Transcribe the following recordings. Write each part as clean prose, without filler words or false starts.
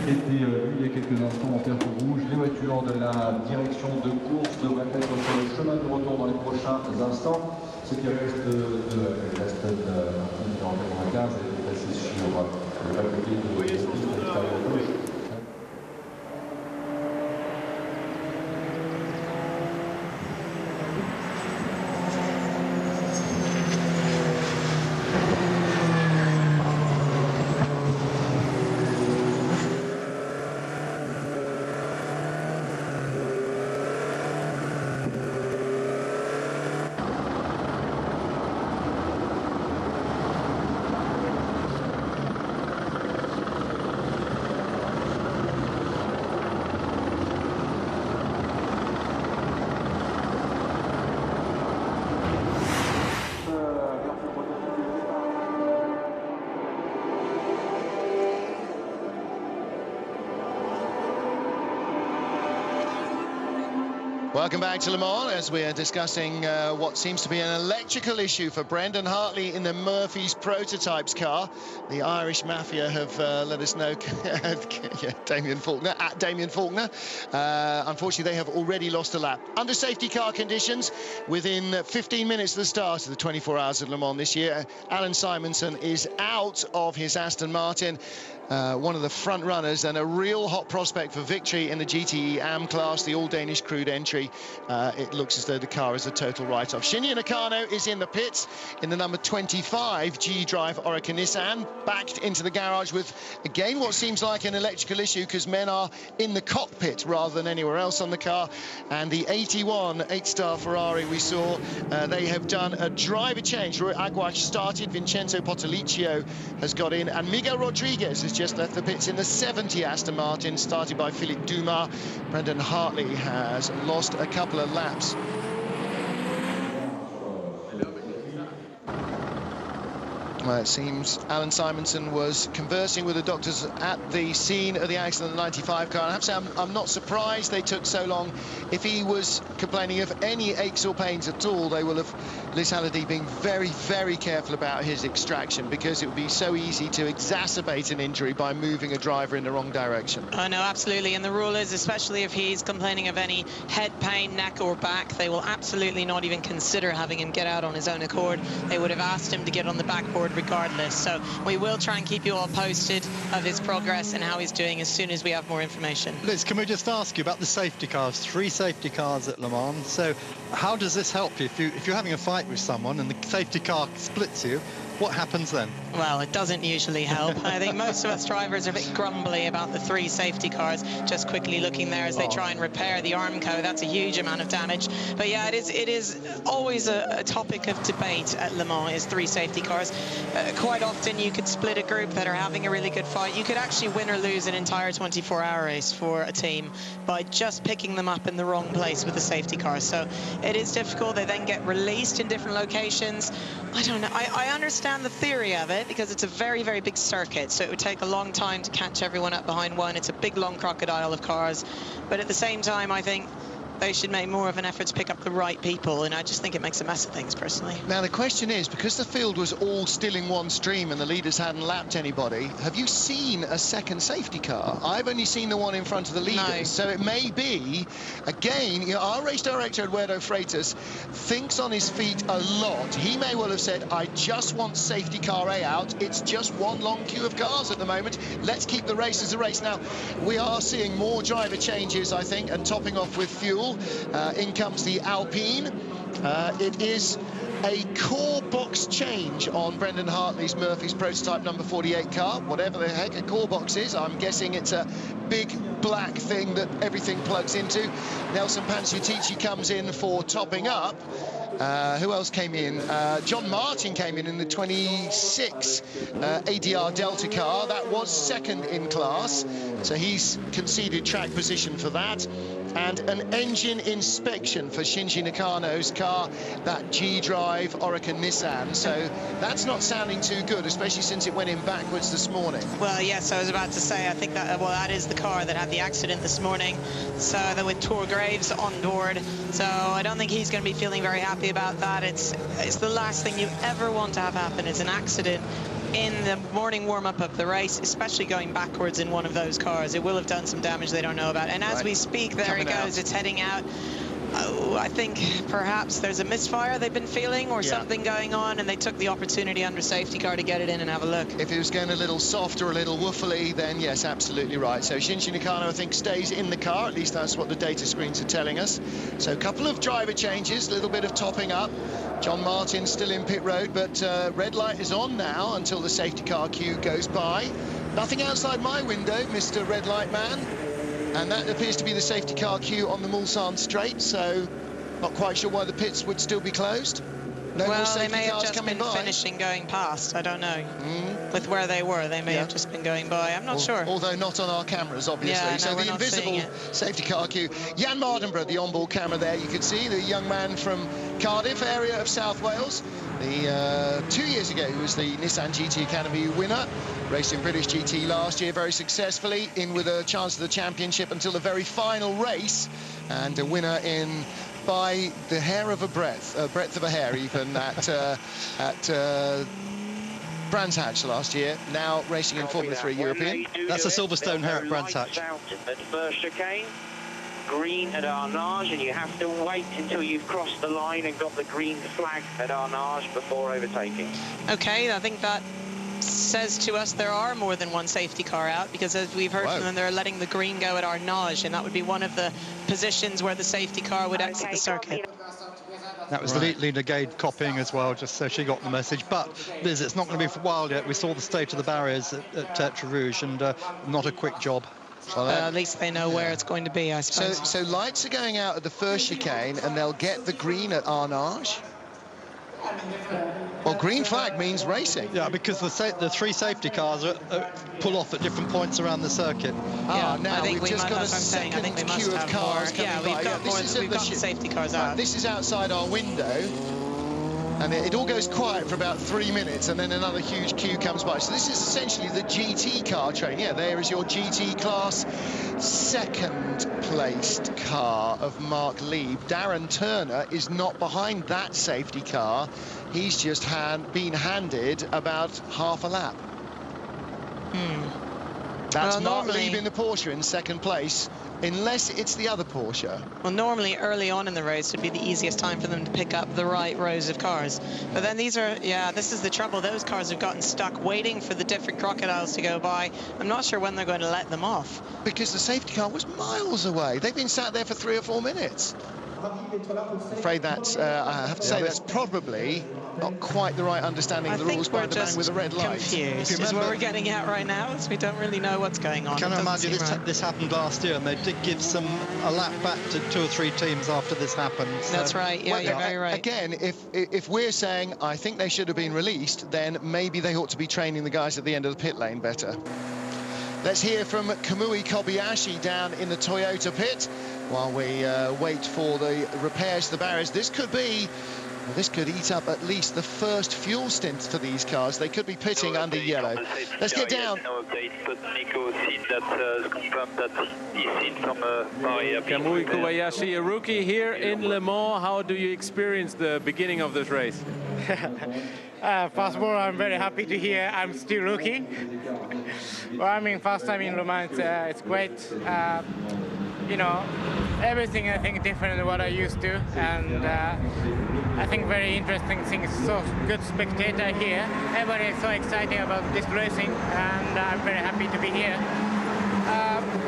été vu il y a quelques instants en perte rouge. Les voitures de la direction de course devraient être sur le chemin de retour dans les prochains instants. Ce qui reste de l'Aston Martin 95 est passé sur le bas côté de l'extérieur gauche. Welcome back to Le Mans as we are discussing what seems to be an electrical issue for Brendan Hartley in the Murphy's Prototypes car. The Irish Mafia have let us know, yeah, Damien Faulkner, at Damien Faulkner. Unfortunately, they have already lost a lap. Under safety car conditions, within 15 minutes of the start of the 24 Hours of Le Mans this year, Alan Simonson is out of his Aston Martin. One of the front runners and a real hot prospect for victory in the GTE AM class, the all-Danish crewed entry. It looks as though the car is a total write-off. Shinya Nakano is in the pits in the number 25 G-Drive Orica Nissan, backed into the garage with, again, what seems like an electrical issue because men are in the cockpit rather than anywhere else on the car. And the 81 8-star Ferrari we saw, they have done a driver change. Roy Aguas started, Vincenzo Potoliccio has got in, and Miguel Rodriguez has just left the pits in the 70 Aston Martin, started by Philippe Dumas. Brendan Hartley has lost a couple of laps. Well, it seems Alan Simonson was conversing with the doctors at the scene of the accident of the 95 car. And I have to say, I'm not surprised they took so long. If he was complaining of any aches or pains at all, they will have, Liz Halliday, being very, very careful about his extraction, because it would be so easy to exacerbate an injury by moving a driver in the wrong direction. Oh, no, absolutely. And the rule is, especially if he's complaining of any head pain, neck or back, they will absolutely not even consider having him get out on his own accord. They would have asked him to get on the backboard regardless. So we will try and keep you all posted of his progress and how he's doing as soon as we have more information. Liz, can we just ask you about the safety cars? 3 safety cars at Le Mans. So how does this help you? If you're having a fight with someone and the safety car splits you, what happens then? Well, it doesn't usually help. I think most of us drivers are a bit grumbly about the 3 safety cars. Just quickly looking there as they try and repair the Armco, that's a huge amount of damage. But yeah, it is always a topic of debate at Le Mans, is 3 safety cars. Quite often you could split a group that are having a really good fight. You could actually win or lose an entire 24-hour race for a team by just picking them up in the wrong place with the safety car. So it is difficult. They then get released in different locations. I don't know. I understand the theory of it, because it's a very, very big circuit, so it would take a long time to catch everyone up behind one. It's a big, long crocodile of cars, but at the same time, I think they should make more of an effort to pick up the right people, and I just think it makes a mess of things, personally. Now, the question is, because the field was all still in one stream and the leaders hadn't lapped anybody, have you seen a second safety car? I've only seen the one in front of the leaders. No. So it may be, again, you know, our race director, Eduardo Freitas, thinks on his feet a lot. He may well have said, I just want safety car A out. It's just one long queue of cars at the moment. Let's keep the race as a race. Now, we are seeing more driver changes, I think, and topping off with fuel. In comes the Alpine. It is a core box change on Brendan Hartley's Murphy's Prototype number 48 car. Whatever the heck a core box is, I'm guessing it's a big black thing that everything plugs into. Nelson Panciutici comes in for topping up. Who else came in? John Martin came in the 26 ADR Delta car. That was second in class, so he's conceded track position for that. And an engine inspection for Shinji Nakano's car, that G-Drive Orica Nissan. So that's not sounding too good, especially since it went in backwards this morning. Well, yes, I was about to say, I think that, well, that is the car that had the accident this morning. So that with Tor Graves on board. So I don't think he's going to be feeling very happy about that. It's the last thing you ever want to have happen. It's an accident in the morning warm-up of the race, especially going backwards in one of those cars. It will have done some damage they don't know about. And as we speak, there it goes. It's heading out. Oh, I think perhaps there's a misfire they've been feeling or something going on, and they took the opportunity under safety car to get it in and have a look. If it was going a little soft or a little woofily, then yes, absolutely right. So Shinji Nakano, I think, stays in the car. At least that's what the data screens are telling us. So a couple of driver changes, a little bit of topping up. John Martin still in pit road, but red light is on now until the safety car queue goes by. Nothing outside my window, Mr. Red Light Man. And that appears to be the safety car queue on the Mulsanne straight, so not quite sure why the pits would still be closed. No more safety cars coming by. Well, they may have just been finishing going past, I don't know. With where they were, they may have just been going by, I'm not sure. Although not on our cameras, obviously. Yeah, so the invisible safety car queue. Jan Mardenborough, the onboard camera there, you can see the young man from Cardiff area of South Wales. 2 years ago, he was the Nissan GT Academy winner, raced in British GT last year very successfully, in with a chance of the championship until the very final race, and a winner in by the hair of a breadth of a hair even at Brands Hatch last year, now racing in Formula 3 European. That's a Silverstone hair at Brands Hatch. Out at first chicane, green at Arnage, and you have to wait until you've crossed the line and got the green flag at Arnage before overtaking. Okay, I think that says to us there are more than one safety car out, because as we've heard from them, they're letting the green go at Arnage, and that would be one of the positions where the safety car would exit the circuit. That was Lena Gade copying as well, just so she got the message. But Liz, it's not going to be for a while yet. We saw the state of the barriers at Tertre Rouge, and not a quick job. At least they know where it's going to be, I suppose. So lights are going out at the first chicane, and they'll get the green at Arnage. Well, green flag means racing. Yeah, because the three safety cars pull off at different points around the circuit. Now we've just got a second queue of cars coming by. We've got the safety cars out. This is outside our window. And it all goes quiet for about 3 minutes, and then another huge queue comes by. So this is essentially the GT car train. Yeah, there is your GT class second-placed car of Mark Lieb. Darren Turner is not behind that safety car. He's just been handed about half a lap. That's Mark Lieb in the Porsche in second place, unless it's the other Porsche. Well, normally early on in the race would be the easiest time for them to pick up the right rows of cars. But then these are, this is the trouble. Those cars have gotten stuck waiting for the different crocodiles to go by. I'm not sure when they're going to let them off. Because the safety car was miles away. They've been sat there for 3 or 4 minutes. I'm afraid that's, I have to say, that's probably not quite the right understanding of the rules by the man with the red light. Confused is what we're getting at right now, so we don't really know what's going on. Can I imagine this happened last year, and they did give a lap back to 2 or 3 teams after this happened. So. That's right, yeah, you're very right. Again, if we're saying, I think they should have been released, then maybe they ought to be training the guys at the end of the pit lane better. Let's hear from Kamui Kobayashi down in the Toyota pit while we wait for the repairs to the barriers. This could eat up at least the first fuel stint for these cars. They could be pitting under yellow. Let's get down. No update, but Nico seen that confirmed that he's seen from Kamui Kobayashi, a rookie here in Le Mans. How do you experience the beginning of this race? First of all, I'm very happy to hear I'm still rookie. Well, I mean, first time in Le Mans, it's great. You know, everything I think different than what I used to, and I think very interesting things. So good spectator here. Everybody is so excited about this racing, and I'm very happy to be here.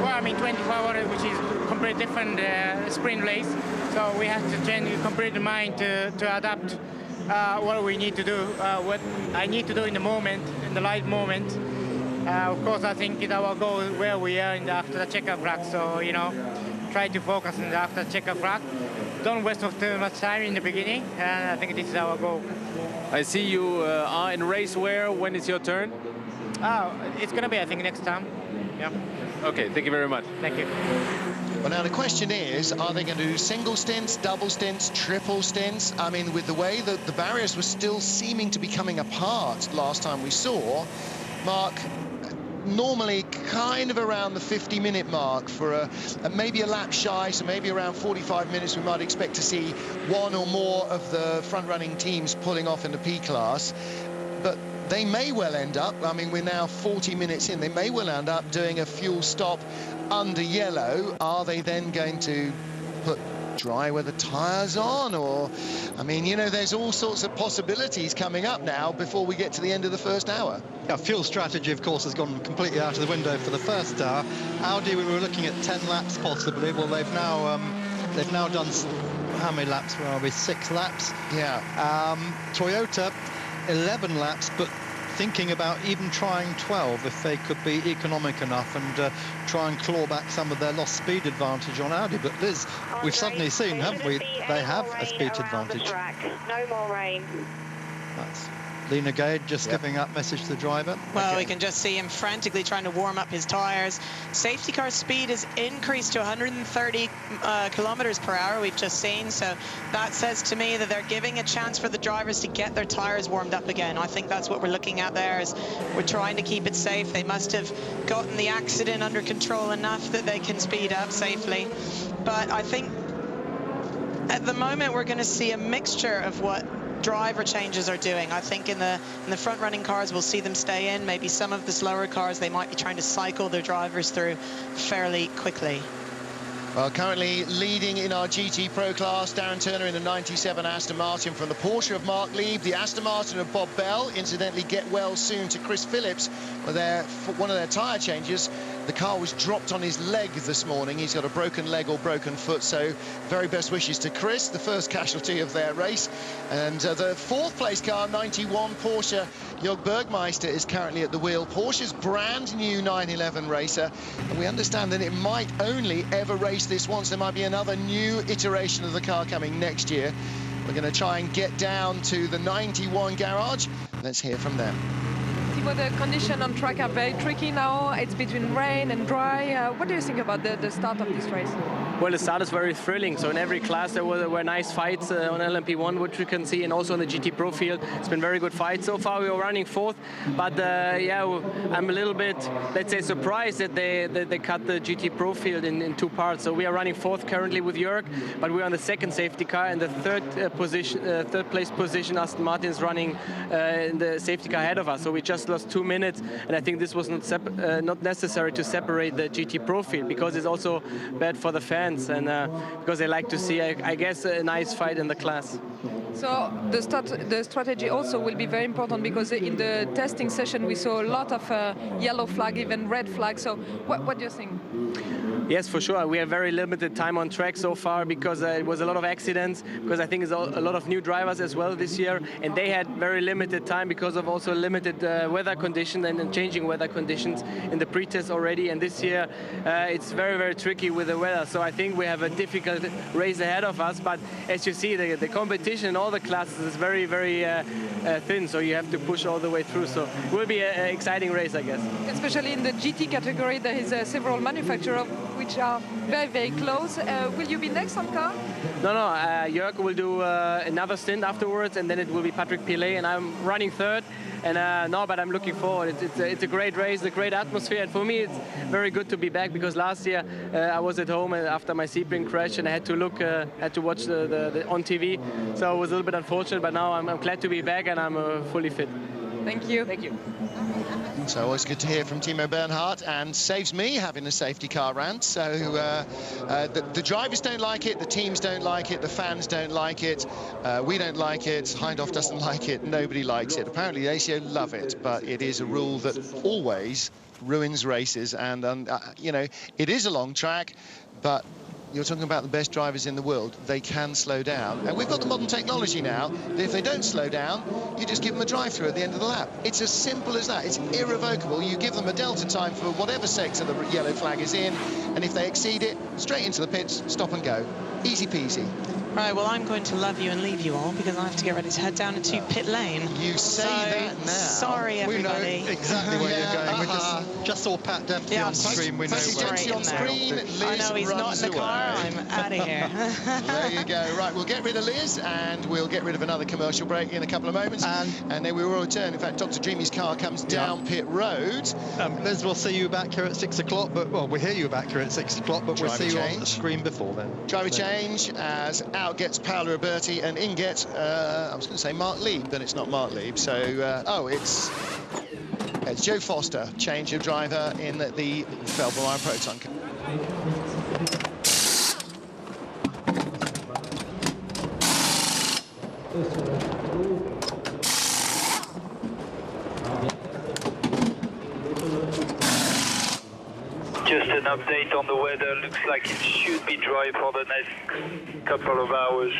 Well, I mean, 24 hours, which is completely different sprint race, so we have to change completely mind to adapt what we need to do, what I need to do in the moment, in the right moment. Of course, I think it's our goal where we are in the after the checkered flag. So, you know, try to focus on the after checkered flag. Don't waste too much time in the beginning, and I think this is our goal. I see you are in race wear. When is your turn? It's going to be, I think, next time. Yeah. Okay, thank you very much. Thank you. Well, now the question is, are they going to do single stints, double stints, triple stints? I mean, with the way that the barriers were still seeming to be coming apart last time we saw, Mark, normally kind of around the 50-minute mark for maybe a lap shy, so maybe around 45 minutes we might expect to see one or more of the front-running teams pulling off in the P-class. But they may well end up, I mean, we're now 40 minutes in, they may well end up doing a fuel stop under yellow. Are they then going to put dry weather tyres on? Or, I mean, you know, there's all sorts of possibilities coming up now before we get to the end of the first hour. Yeah, fuel strategy, of course, has gone completely out of the window for the first hour. Audi, we were looking at 10 laps possibly. Well, they've now done, how many laps? Where are we? 6 laps. Yeah. Toyota, 11 laps, but thinking about even trying 12 if they could be economic enough and try and claw back some of their lost speed advantage on Audi. But Liz, we've suddenly seen, haven't we, they have a speed advantage. No more rain. That's Lena Gade just giving up message to the driver. Well, we can just see him frantically trying to warm up his tyres. Safety car speed is increased to 130 kilometers per hour, we've just seen. So that says to me that they're giving a chance for the drivers to get their tyres warmed up again. I think that's what we're looking at there, is we're trying to keep it safe. They must have gotten the accident under control enough that they can speed up safely. But I think at the moment we're going to see a mixture of what driver changes are doing. I think in the front running cars we'll see them stay in. Maybe some of the slower cars they might be trying to cycle their drivers through fairly quickly. Well, currently leading in our GT Pro class, Darren Turner in a 97 Aston Martin from the Porsche of Mark Lieb. The Aston Martin of Bob Bell, incidentally, get well soon to Chris Phillips for one of their tyre changes. The car was dropped on his leg this morning. He's got a broken leg or broken foot, so very best wishes to Chris, the first casualty of their race. And the 4th place car, 91 Porsche, Jörg Bergmeister is currently at the wheel. Porsche's brand new 911 racer. And we understand that it might only ever race this once. There might be another new iteration of the car coming next year. We're going to try and get down to the 91 garage. Let's hear from them. Timo, the conditions on track are very tricky now. It's between rain and dry. What do you think about the start of this race? Well, the start is very thrilling. So in every class there were nice fights on LMP1, which we can see, and also on the GT Pro field. It's been very good fights so far. We were running 4th, but yeah, I'm a little bit, let's say, surprised that they cut the GT Pro field in 2 parts. So we are running 4th currently with Jörg, but we're on the 2nd safety car, and the 3rd place position Aston Martin is running in the safety car ahead of us. So we just lost 2 minutes, and I think this was not necessary to separate the GT Pro field, because it's also bad for the fans. And because they like to see, I guess, a nice fight in the class. So the strategy also will be very important, because in the testing session we saw a lot of yellow flag, even red flag. So what do you think? Yes, for sure. We have very limited time on track so far, because it was a lot of accidents, because I think it's a lot of new drivers as well this year, and they had very limited time because of also limited weather conditions and changing weather conditions in the pre-test already. And this year it's very, very tricky with the weather. So I think we have a difficult race ahead of us. But as you see, the competition in all the classes is very, very thin. So you have to push all the way through. So it will be an exciting race, I guess. Especially in the GT category, there is several manufacturers which are very, very close. Will you be next on car? No, Jörg will do another stint afterwards, and then it will be Patrick Pilet, and I'm running 3rd. And no, but I'm looking forward. It's a great race, a great atmosphere, and for me it's very good to be back, because last year I was at home after my Sebring crash, and I had to watch the on TV, so it was a little bit unfortunate. But now I'm glad to be back, and I'm fully fit. Thank you. Thank you. So always good to hear from Timo Bernhardt, and saves me having a safety car rant. So the drivers don't like it, the teams don't like it, the fans don't like it, we don't like it, Hindhoff doesn't like it, nobody likes it. Apparently the ACO love it, but it is a rule that always ruins races. And you know, it is a long track, but you're talking about the best drivers in the world. They can slow down. And we've got the modern technology now that if they don't slow down, you just give them a drive-through at the end of the lap. It's as simple as that. It's irrevocable. You give them a delta time for whatever sector the yellow flag is in, and if they exceed it, straight into the pits, stop and go. Easy peasy. Right, well, I'm going to love you and leave you all, because I have to get ready to head down into pit lane. You say that now. Sorry, everybody. We know exactly where you're going. We're just just saw Pat Dempsey on screen. We know Dempsey on screen. Liz I know he's not in the car. I'm out of here. There you go. Right, we'll get rid of Liz, and we'll get rid of another commercial break in a couple of moments, and then we will return. In fact, Dr. Dreamy's car comes down pit road. Liz, we'll see you back here at 6 o'clock, but well, we'll hear you back here at 6 o'clock, but we'll see you on the screen before then. Driver change as out gets Paolo Roberti and in gets, I was going to say Mark Lieb, but it's not Mark Lieb. So, it's Joe Foster, change of driver in the Felbermeyer Proton car. Just an update on the weather. Looks like it should be dry for the next couple of hours.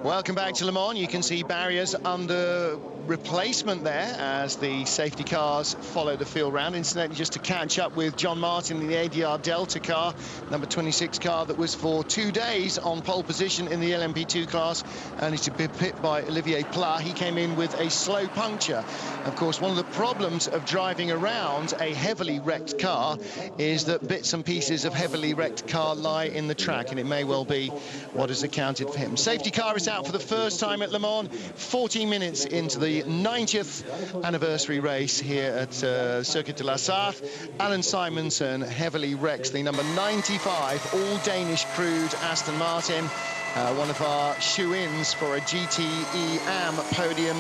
Welcome back to Le Mans. You can see barriers under replacement there as the safety cars follow the field round. Incidentally, just to catch up with John Martin in the ADR Delta car, number 26 car that was for 2 days on pole position in the LMP2 class, only to be pipped by Olivier Pla. He came in with a slow puncture. Of course, one of the problems of driving around a heavily wrecked car is that bits and pieces of heavily wrecked car lie in the track, and it may well be what has accounted for him. Safety car is out for the first time at Le Mans, 14 minutes into the 90th anniversary race here at Circuit de la Sarthe. Alan Simonson heavily wrecks the number 95 all-Danish crewed Aston Martin, one of our shoe-ins for a GTE AM podium.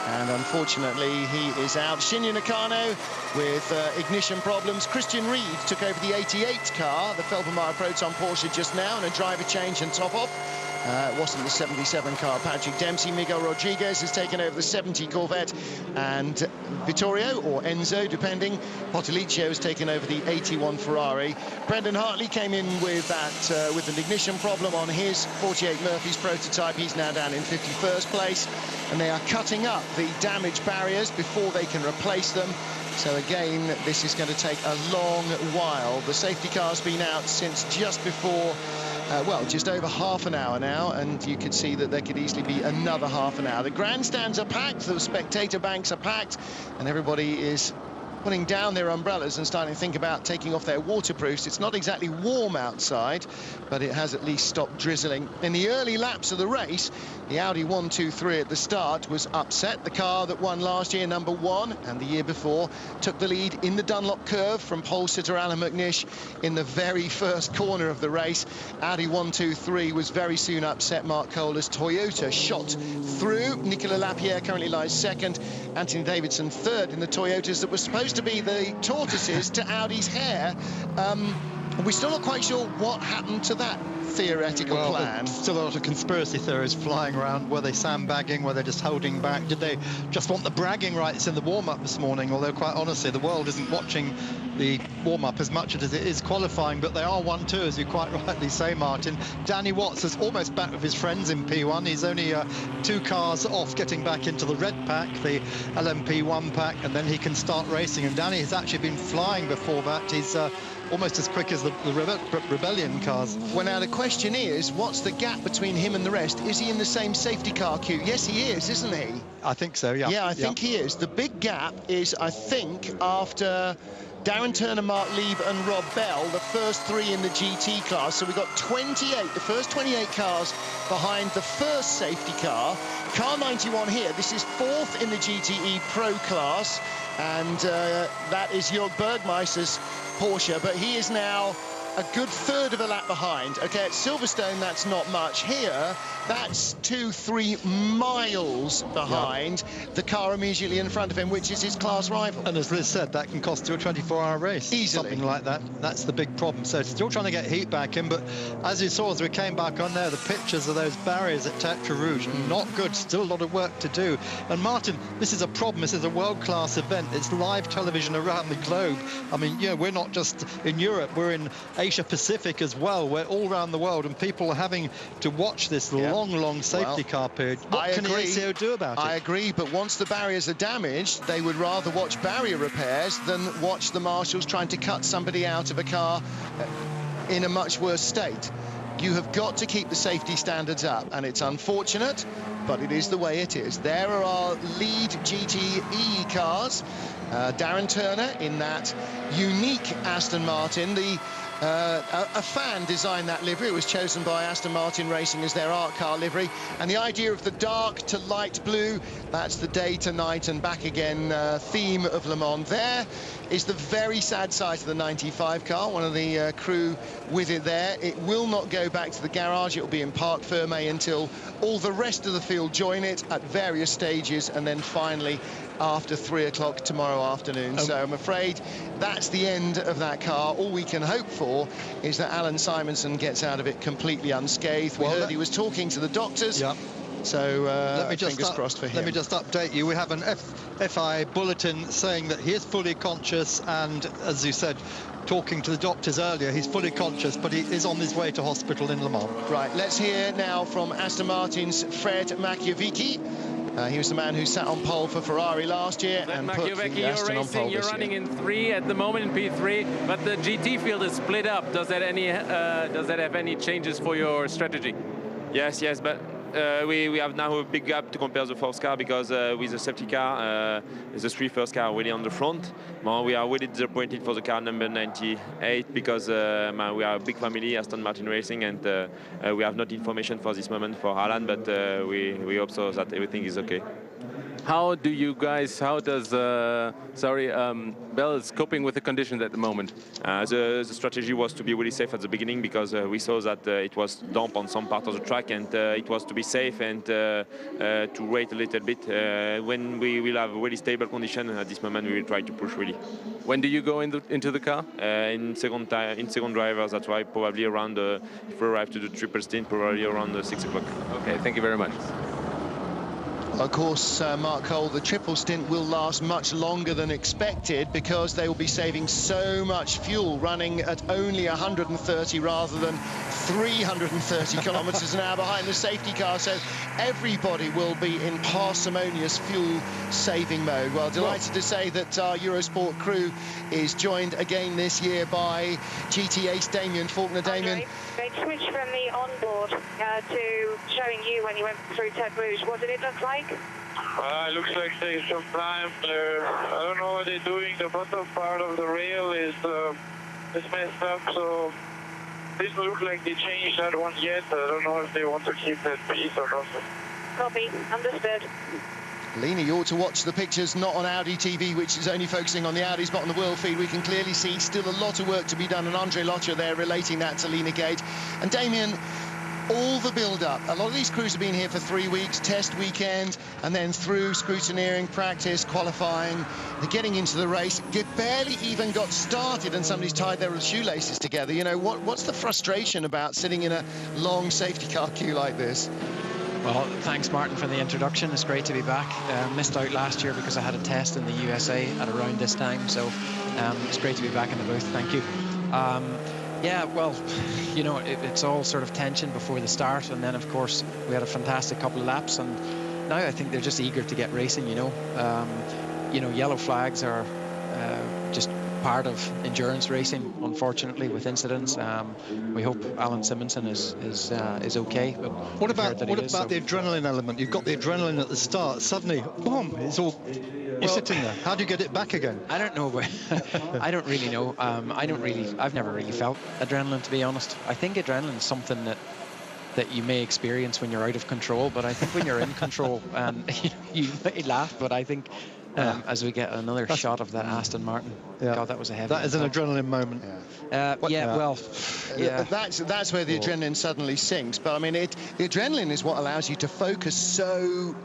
And unfortunately, he is out. Shinya Nakano with ignition problems. Christian Reed took over the 88 car, the Felbermeyer Proton Porsche just now, and a driver change and top off. It wasn't the 77 car. Patrick Dempsey, Miguel Rodriguez has taken over the 70 Corvette, and Vittorio, or Enzo, depending, Potolicio has taken over the 81 Ferrari. Brendan Hartley came in with an ignition problem on his 48 Murphy's prototype. He's now down in 51st place, and they are cutting up the damaged barriers before they can replace them. So again, this is going to take a long while. The safety car's been out since just before well, just over half an hour now, and you can see that there could easily be another half an hour. The grandstands are packed, the spectator banks are packed, and everybody is putting down their umbrellas and starting to think about taking off their waterproofs. It's not exactly warm outside, but it has at least stopped drizzling. In the early laps of the race, the Audi 123 at the start was upset. The car that won last year, number 1, and the year before, took the lead in the Dunlop curve from pole sitter Alan McNish in the very first corner of the race. Audi 123 was very soon upset. Mark Kohler's Toyota shot through. Nicolas Lapierre currently lies second. Anthony Davidson third in the Toyotas that were supposed to be the tortoises to Audi's hare. We're still not quite sure what happened to that theoretical plan. Still a lot of conspiracy theories flying around. Were they sandbagging? Were they just holding back? Did they just want the bragging rights in the warm-up this morning? Although, quite honestly, the world isn't watching the warm-up as much as it is qualifying, but they are 1-2, as you quite rightly say, Martin. Danny Watts is almost back with his friends in P1. He's only 2 cars off getting back into the red pack, the LMP1 pack, and then he can start racing. And Danny has actually been flying before that. He's almost as quick as the Rebellion cars. Well, now the question is, what's the gap between him and the rest? Is he in the same safety car queue? Yes, he is, isn't he? I think so, yeah. Yeah, I think he is. The big gap is, I think, after Darren Turner, Mark Lieb and Rob Bell, the first three in the GT class. So we've got 28, the first 28 cars behind the first safety car. Car 91 here, this is fourth in the GTE Pro class, and that is Jörg Bergmeister's Porsche, but he is now a good third of a lap behind. Okay, at Silverstone, that's not much. Here, that's 2-3 miles behind the car immediately in front of him, which is his class rival. And as Liz said, that can cost you a 24-hour race. Easily. Something like that. That's the big problem. So still trying to get heat back in, but as you saw as we came back on there, the pictures of those barriers at Tetra Rouge, not good. Still a lot of work to do. And Martin, this is a problem. This is a world-class event. It's live television around the globe. I mean, you know, we're not just in Europe, we're in Asia Pacific as well. We're all around the world, and people are having to watch this long safety car period. What can the ACO do about it? I agree, but once the barriers are damaged, they would rather watch barrier repairs than watch the marshals trying to cut somebody out of a car in a much worse state. You have got to keep the safety standards up, and it's unfortunate, but it is the way it is. There are our lead GTE cars. Darren Turner in that unique Aston Martin. A fan designed that livery. It was chosen by Aston Martin Racing as their art car livery. And the idea of the dark to light blue, that's the day to night and back again theme of Le Mans. There is the very sad sight of the 95 car, one of the crew with it there. It will not go back to the garage. It will be in Parc Fermé until all the rest of the field join it at various stages, and then finally after 3 o'clock tomorrow afternoon. So I'm afraid that's the end of that car. All we can hope for is that Alan Simonson gets out of it completely unscathed. We heard he was talking to the doctors. Yeah. So fingers crossed for him. Let me just update you. We have an FI bulletin saying that he is fully conscious, and as you said, talking to the doctors earlier, he's fully conscious, but he is on his way to hospital in Le Mans. Right, let's hear now from Aston Martin's Fred Machiavicchi. He was the man who sat on pole for Ferrari last year and put Aston on pole You're running in 3 at the moment in P3, but the GT field is split up. Does that have any changes for your strategy? Yes, but we have now a big gap to compare the first car, because with the safety car, the 3 first car are really on the front. We are really disappointed for the car number 98, because we are a big family, Aston Martin Racing, and we have not information for this moment for Alan, but we hope so that everything is okay. How does Bell is coping with the conditions at the moment? The strategy was to be really safe at the beginning, because we saw that it was damp on some part of the track, and it was to be safe and to wait a little bit. When we will have a really stable condition at this moment, we will try to push really. When do you go into the car? In second driver, that's why probably around, if we arrive to the triple stint, probably around 6 o'clock. Okay, thank you very much. Of course, Mark Cole, the triple stint will last much longer than expected, because they will be saving so much fuel, running at only 130 rather than 330 kilometers an hour behind the safety car. So everybody will be in parsimonious fuel-saving mode. Well, delighted to say that our Eurosport crew is joined again this year by GT ace Damien Faulkner. Damien, they switched from the onboard to showing you when you went through Ted Rouge. What did it look like? It looks like they some time. I don't know what they're doing. The bottom part of the rail is messed up, so it doesn't look like they changed that one yet. I don't know if they want to keep that piece or not. Copy, understood. Lena, you ought to watch the pictures, not on Audi TV, which is only focusing on the Audis, but on the world feed. We can clearly see still a lot of work to be done, and Andre Locher there relating that to Lena Gage. And Damien, all the build-up. A lot of these crews have been here for 3 weeks, test weekend, and then through scrutineering, practice, qualifying, they're getting into the race. You barely even got started and somebody's tied their shoelaces together. You know, what's the frustration about sitting in a long safety car queue like this? Well, thanks, Martin, for the introduction. It's great to be back. Missed out last year because I had a test in the USA at around this time, so it's great to be back in the booth. Thank you. Yeah, well, you know, it's all sort of tension before the start, and then, of course, we had a fantastic couple of laps, and now I think they're just eager to get racing, you know. Yellow flags are just part of endurance racing, unfortunately, with incidents. We hope Alan Simonson is okay. But what about the adrenaline element? You've got the adrenaline at the start. Suddenly, boom! You're sitting there. How do you get it back again? I don't know. I don't really know. I've never really felt adrenaline, to be honest. I think adrenaline is something that you may experience when you're out of control, but I think when you're in control, and you may laugh, but I think as we get another shot of that Aston Martin, God, that was a heavy. That is an adrenaline moment. That's where the adrenaline suddenly sinks. But I mean, the adrenaline is what allows you to focus so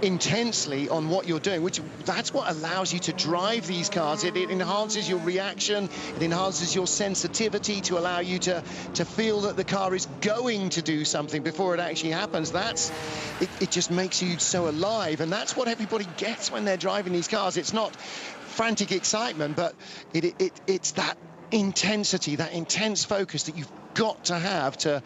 intensely on what you're doing, that's what allows you to drive these cars. It enhances your reaction, it enhances your sensitivity to allow you to feel that the car is going to do something before it actually happens. It just makes you so alive, and that's what everybody gets when they're driving these cars. It's not frantic excitement, but it's that intensity, that intense focus that you've got to have to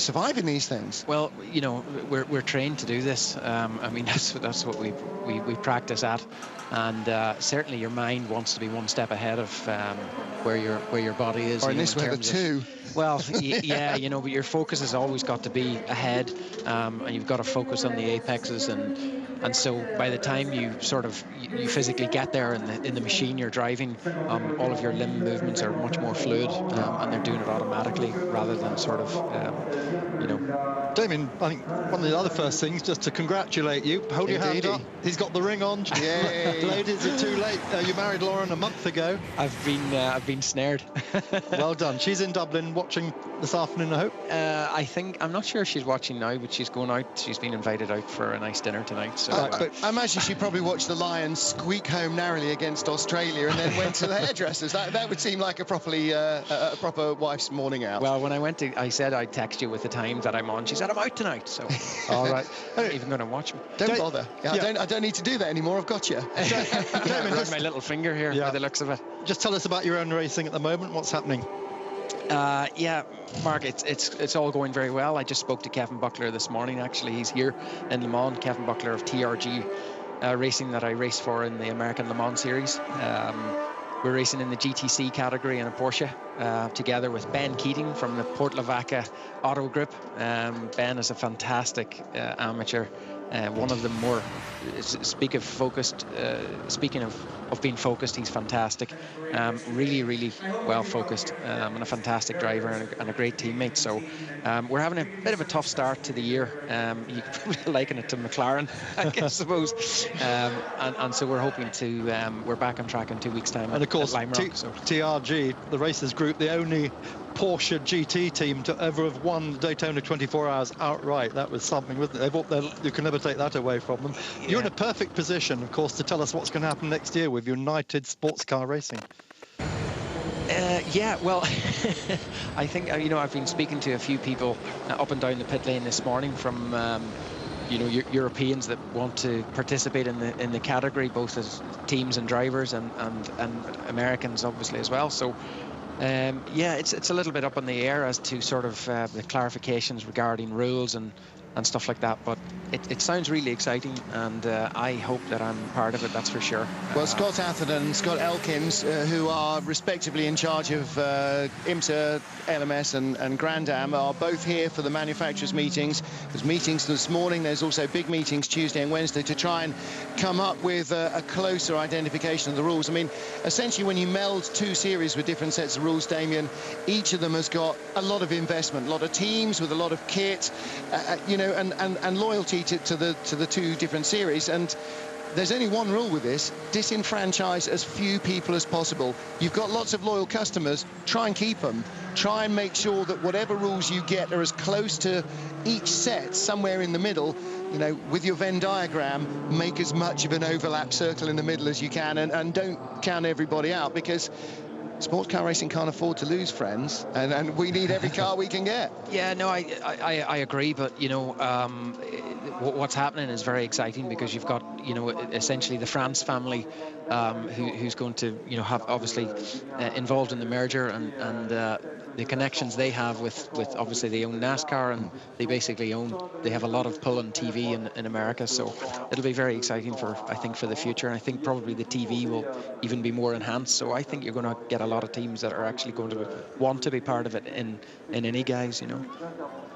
survive in these things. Well, you know, we're trained to do this. I mean, that's what we practice at, and certainly your mind wants to be one step ahead of where your body is. Or in this weather too. Well, yeah, you know, but your focus has always got to be ahead, and you've got to focus on the apexes, and so by the time you you physically get there in the machine you're driving, all of your limb movements are much more fluid, and they're doing it automatically rather than sort of, you know. Damien, I think one of the other first things, just to congratulate you. Hold your hand up. He's got the ring on. Yay. Ladies, it's too late. You married Lauren a month ago. I've been snared. Well done. She's in Dublin watching this afternoon, I hope. I'm not sure she's watching now, but she's going out. She's been invited out for a nice dinner tonight. So but I imagine she probably watched the Lions squeak home narrowly against Australia and then went to the hairdressers. That would seem like a proper wife's morning out. Well, when I said I'd text you with the time that I'm on. She said I'm out tonight. So all right. I'm not even going to watch me. Don't bother. I don't need to do that anymore. I've got you. Around my little finger here, by the looks of it. Just tell us about your own racing at the moment. What's happening? Mark, it's all going very well. I just spoke to Kevin Buckler this morning. Actually, he's here in Le Mans. Kevin Buckler of TRG Racing, that I race for in the American Le Mans Series. We're racing in the GTC category in a Porsche together with Ben Keating from the Port Lavaca Auto Group. Ben is a fantastic amateur. One of the more, speaking of being focused, he's fantastic. Really well focused, and a fantastic driver and a great teammate. So we're having a bit of a tough start to the year. You could probably liken it to McLaren, I suppose. And so we're hoping we're back on track in 2 weeks' time. And of course, TRG, the Racers Group, the only Porsche GT team to ever have won Daytona 24 Hours outright. That was something, wasn't it? You can never take that away from them. Yeah. You're in a perfect position, of course, to tell us what's going to happen next year with United Sports Car Racing. Well, I think, I've been speaking to a few people up and down the pit lane this morning from Europeans that want to participate in the category, both as teams and drivers, and Americans obviously as well. So it's a little bit up in the air as to sort of the clarifications regarding rules and stuff like that, but it sounds really exciting, and I hope that I'm part of it, that's for sure. Well, Scott Atherton and Scott Elkins, who are respectively in charge of IMSA, LMS and Grand Am, are both here for the manufacturers' meetings. There's meetings this morning, there's also big meetings Tuesday and Wednesday to try and come up with a closer identification of the rules. I mean, essentially when you meld two series with different sets of rules, Damien, each of them has got a lot of investment, a lot of teams with a lot of kit, and loyalty to the two different series. And there's only one rule with this: disenfranchise as few people as possible. You've got lots of loyal customers, try and keep them. Try and make sure that whatever rules you get are as close to each set, somewhere in the middle. With your Venn diagram, make as much of an overlap circle in the middle as you can, and don't count everybody out, because sports car racing can't afford to lose friends, and we need every car we can get. Yeah, no, I agree, but what's happening is very exciting, because you've got essentially the France family who's going to have obviously involved in the merger, and the connections they have with obviously they own NASCAR, and they have a lot of pull on TV in America, so it'll be very exciting I think for the future. And I think probably the TV will even be more enhanced, so I think you're going to get a lot of teams that are actually going to want to be part of it in any guys, you know.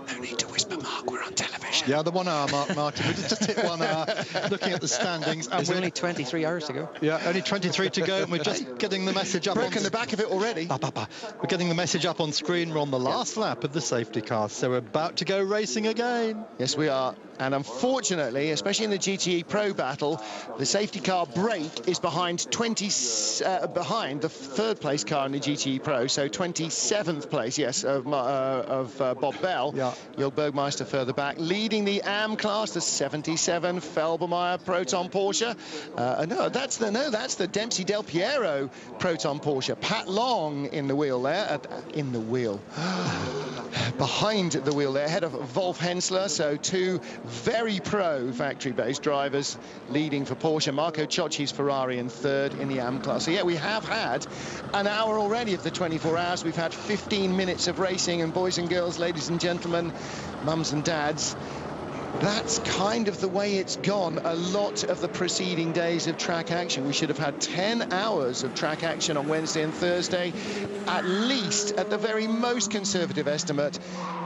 No need to whisper, Mark, we're on television. Yeah, the 1 hour mark, Martin. We just hit 1 hour, looking at the standings. And there's only 23 hours to go. Yeah, only 23 to go, and we're just getting the message up. Broken the back of it already. We're getting the message up on screen. We're on the last lap of the safety car, so we're about to go racing again. Yes, we are. And unfortunately, especially in the GTE Pro battle, the safety car break is behind the third place car in the GTE Pro, so 27th place, yes, of Bob Bell. Yeah. Jörg Bergmeister further back, leading the AM class, the 77 Felbermeyer Proton Porsche. No, that's the Dempsey Del Piero Proton Porsche. Pat Long in the wheel there, behind the wheel there, ahead of Wolf Hensler. So two very pro factory-based drivers leading for Porsche. Marco Ciocci's Ferrari in third in the AM class. So yeah, we have had an hour already of the 24 hours. We've had 15 minutes of racing, and boys and girls, ladies and gentlemen, mums and dads, that's kind of the way it's gone. A lot of the preceding days of track action. We should have had 10 hours of track action on Wednesday and Thursday. At least, at the very most conservative estimate,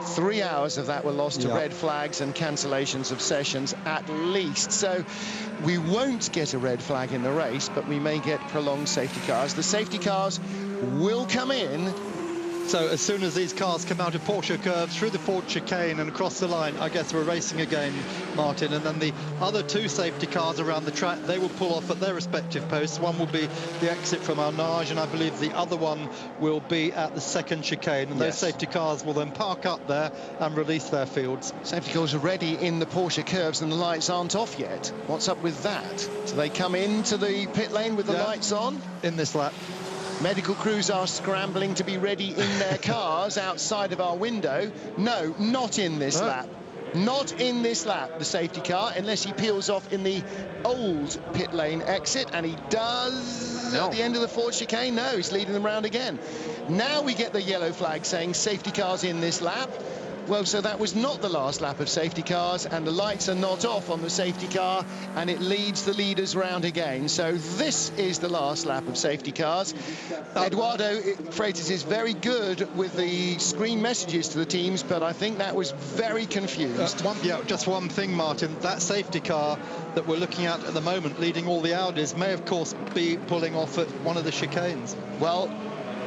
3 hours of that were lost to red flags and cancellations of sessions, at least. So we won't get a red flag in the race, but we may get prolonged safety cars. The safety cars will come in. So as soon as these cars come out of Porsche curves through the Ford chicane and across the line, I guess we're racing again, Martin. And then the other two safety cars around the track, they will pull off at their respective posts. One will be the exit from Arnage, and I believe the other one will be at the second chicane. And those safety cars will then park up there and release their fields. Safety cars are ready in the Porsche curves, and the lights aren't off yet. What's up with that? So they come into the pit lane with the lights on? In this lap. Medical crews are scrambling to be ready in their cars outside of our window. No, not in this lap. Not in this lap, the safety car, unless he peels off in the old pit lane exit, and he does at the end of the Ford chicane. No, he's leading them round again. Now we get the yellow flag saying safety cars in this lap. Well, so that was not the last lap of safety cars, and the lights are not off on the safety car, and it leads the leaders round again. So this is the last lap of safety cars. Eduardo Freitas is very good with the screen messages to the teams, but I think that was very confused. Just one thing, Martin. That safety car that we're looking at the moment, leading all the Audis, may of course be pulling off at one of the chicanes. Well,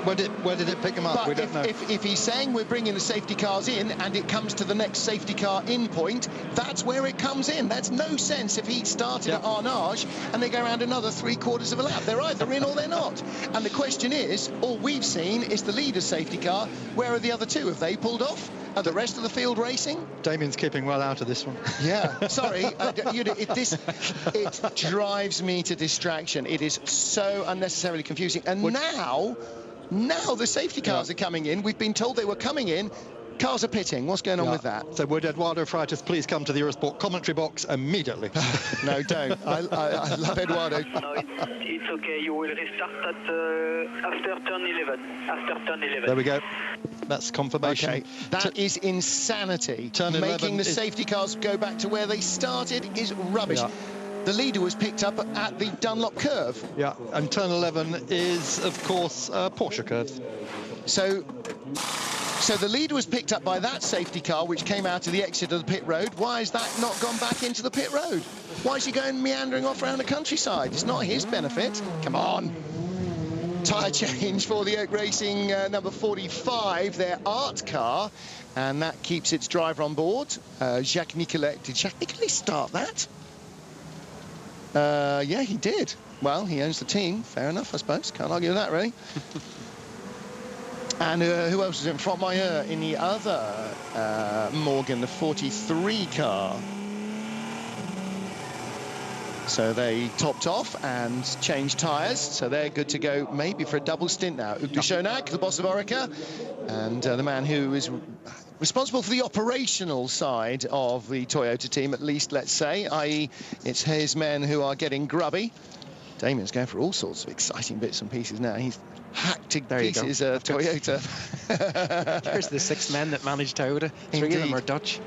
where did it pick them up? We don't know. If he's saying we're bringing the safety cars in and it comes to the next safety car in point, that's where it comes in. That's no sense if he started at Arnage and they go around another 3/4 of a lap. They're either in or they're not. And the question is, all we've seen is the leader's safety car. Where are the other two? Have they pulled off? Are the rest of the field racing? Damien's keeping well out of this one. Yeah, sorry. It drives me to distraction. It is so unnecessarily confusing. And now the safety cars are coming in. We've been told they were coming in. Cars are pitting. What's going on with that? So would Eduardo Freitas please come to the Eurosport commentary box immediately? No, don't. I love Eduardo. No, it's okay. You will restart after turn 11. After turn 11. There we go. That's confirmation. Okay, that is insanity. Turn 11 Making the safety cars go back to where they started is rubbish. Yeah. The leader was picked up at the Dunlop curve. Yeah, and turn 11 is, of course, Porsche curve. So the leader was picked up by that safety car, which came out of the exit of the pit road. Why has that not gone back into the pit road? Why is he going meandering off around the countryside? It's not his benefit. Come on. Tyre change for the Oak Racing number 45, their art car, and that keeps its driver on board. Jacques Nicolet. Did Jacques Nicolet start that? Yeah, he did. Well, he owns the team. Fair enough, I suppose. Can't argue with that, really. And who else was in front? Meyer in the other Morgan, the 43 car. So they topped off and changed tyres, so they're good to go maybe for a double stint now. Hugues de Schonack, the boss of Orica, and the man who is responsible for the operational side of the Toyota team, at least, let's say, i.e. it's his men who are getting grubby. Damien's going for all sorts of exciting bits and pieces now. He's hacked to pieces Toyota. There's the 6 men that managed Toyota. 3 of them are Dutch.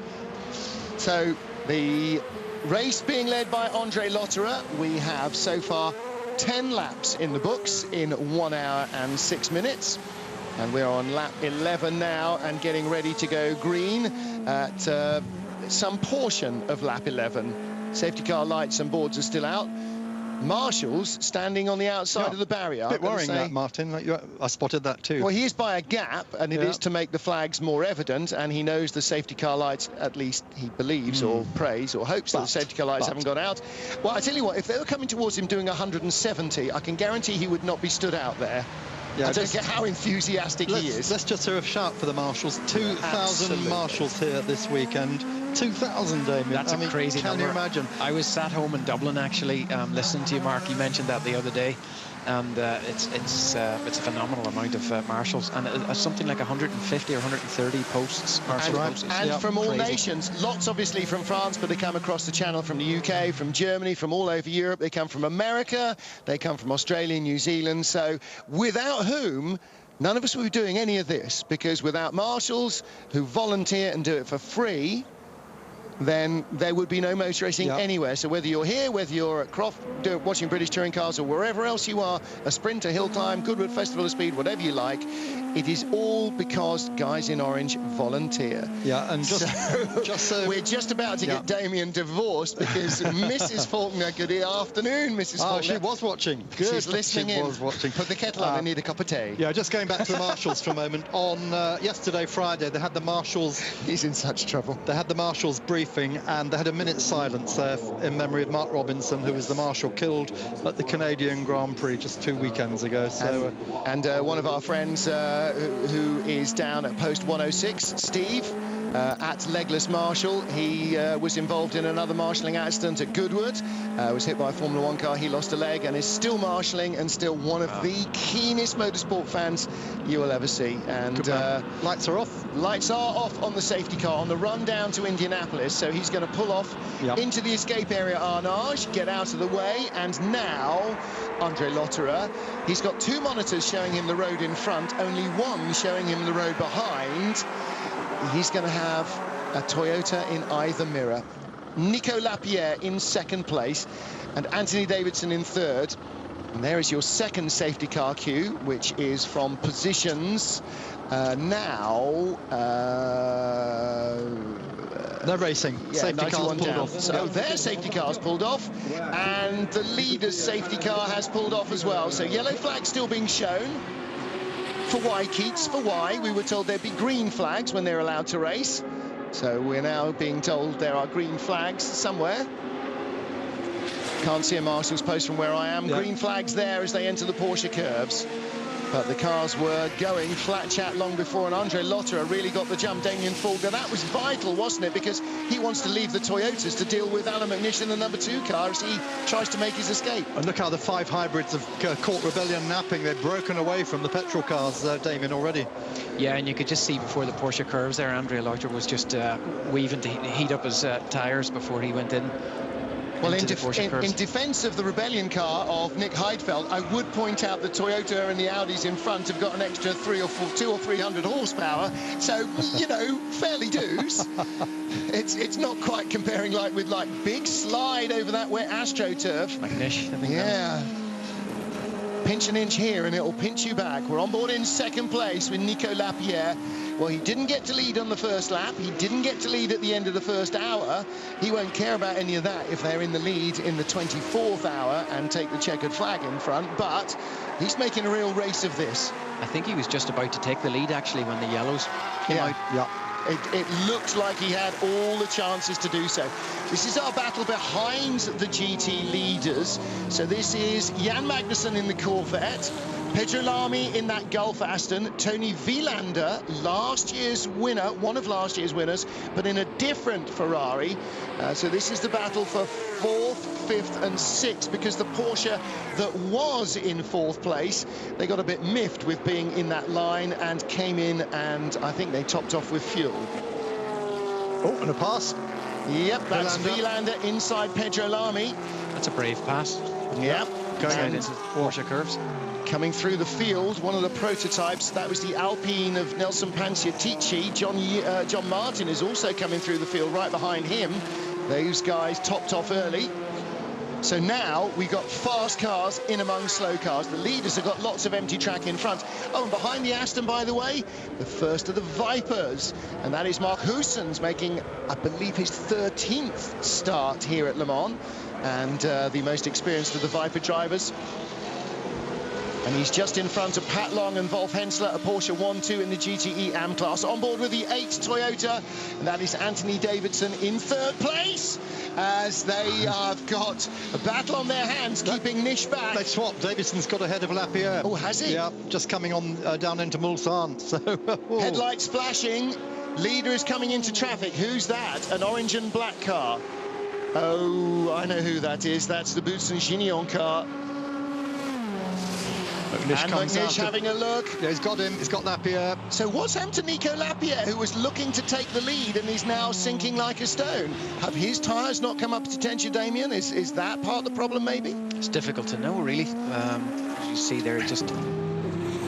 So the race being led by Andre Lotterer. We have so far 10 laps in the books in 1 hour and 6 minutes. And we're on lap 11 now and getting ready to go green at some portion of lap 11. Safety car lights and boards are still out. Marshall's standing on the outside of the barrier. A bit worrying that, Martin. I spotted that too. Well, he is by a gap, and it is to make the flags more evident, and he knows the safety car lights, at least he believes or prays or hopes that the safety car lights haven't gone out. Well, I tell you what, if they were coming towards him doing 170, I can guarantee he would not be stood out there. Yeah, I don't get how enthusiastic he is. Let's just hear a shout for the Marshals. 2,000 Marshals here this weekend. 2,000, Damien. That's a crazy number. Can you imagine? I was sat home in Dublin, actually, listening to you, Mark. You mentioned that the other day. And it's a phenomenal amount of Marshals, and something like 150 or 130 posts. And from all nations, lots obviously from France, but they come across the channel from the UK, from Germany, from all over Europe. They come from America, they come from Australia, New Zealand. So without whom none of us would be doing any of this, because without Marshals who volunteer and do it for free, then there would be no motor racing anywhere. So whether you're here, whether you're at Croft watching British touring cars, or wherever else you are, a sprint, a hill climb, Goodwood Festival of Speed, whatever you like, it is all because guys in orange volunteer. Yeah, and we're just about to get Damien divorced, because Mrs. Faulkner, good afternoon, Mrs. Faulkner. She was watching. Good. She's listening in. Was watching. Put the kettle on, I need a cup of tea. Yeah, just going back to the Marshals for a moment. On yesterday, Friday, they had the Marshals. He's in such trouble. They had the Marshals briefing, and they had a minute's silence there in memory of Mark Robinson, who was the Marshal killed at the Canadian Grand Prix just 2 weekends ago. So, and one of our friends who is down at post 106, Steve, at Legless Marshall. He was involved in another marshalling accident at Goodwood, was hit by a Formula 1 car. He lost a leg and is still marshalling, and still one of the keenest motorsport fans you will ever see. And lights are off. Lights are off on the safety car on the run down to Indianapolis. So he's going to pull off into the escape area Arnage, get out of the way, and now Andre Lotterer, he's got 2 monitors showing him the road in front, only 1 showing him the road behind. He's going to have a Toyota in either mirror. Nico Lapierre in 2nd place and Anthony Davidson in 3rd. And there is your 2nd safety car cue, which is from positions now. They're racing. Safety car's pulled off. So their safety car's pulled off, and the leader's safety car has pulled off as well. So yellow flag still being shown. For why, Keats? For why? We were told there'd be green flags when they're allowed to race. So we're now being told there are green flags somewhere. Can't see a marshal's post from where I am. Green flags there as they enter the Porsche curves. But the cars were going flat chat long before, and Andre Lotterer really got the jump. Damien Faulkner, that was vital, wasn't it? Because he wants to leave the Toyotas to deal with Alan McNish in the number 2 car as he tries to make his escape. And look how the 5 hybrids have caught Rebellion napping. They've broken away from the petrol cars, Damien, already. Yeah, and you could just see before the Porsche curves there, Andre Lotterer was just weaving to heat up his tyres before he went in. Well, in defence of the Rebellion car of Nick Heidfeld, I would point out the Toyota and the Audis in front have got an extra 200 or 300 horsepower. So, you know, fairly dues. It's not quite comparing with big slide over that wet AstroTurf. McNish, I think. Yeah. Pinch an inch here and it'll pinch you back. We're on board in 2nd place with Nico Lapierre. Well, he didn't get to lead on the first lap. He didn't get to lead at the end of the first hour. He won't care about any of that if they're in the lead in the 24th hour and take the checkered flag in front. But he's making a real race of this. I think he was just about to take the lead, actually, when the yellows came out. Yeah. It looked like he had all the chances to do so. This is our battle behind the GT leaders. So this is Jan Magnussen in the Corvette, Pedro Lamy in that Gulf Aston, Tony Vilander, last year's winner, one of last year's winners, but in a different Ferrari. So this is the battle for 4th, 5th and 6th, because the Porsche that was in 4th place, they got a bit miffed with being in that line and came in, and I think they topped off with fuel. Oh, and a pass. Yep, that's Vilander inside Pedro Lamy. That's a brave pass. Yep. going out into Porsche curves. Coming through the field, one of the prototypes, that was the Alpine of Nelson Panciatici. John Martin is also coming through the field right behind him. Those guys topped off early. So now we've got fast cars in among slow cars. The leaders have got lots of empty track in front. Oh, and behind the Aston, by the way, the first of the Vipers. And that is Mark Hoosens making, I believe, his 13th start here at Le Mans. And the most experienced of the Viper drivers. And he's just in front of Pat Long and Wolf Hensler, a Porsche 1-2 in the GTE AM class. On board with the 8 Toyota, and that is Anthony Davidson in 3rd place, as they have got a battle on their hands, keeping Nish back. They swapped. Davidson's got ahead of Lapierre. Oh, has he? Yeah, just coming on down into Mulsanne. So headlights flashing. Leader is coming into traffic. Who's that? An orange and black car. Oh, I know who that is. That's the Boutsen-Gignon car. McNish having a look. Yeah, he's got him. He's got Lapierre. So what's happened to Nico Lapierre, who was looking to take the lead and is now sinking like a stone? Have his tyres not come up to tension, Damien? Is that part of the problem, maybe? It's difficult to know, really. As you see there, just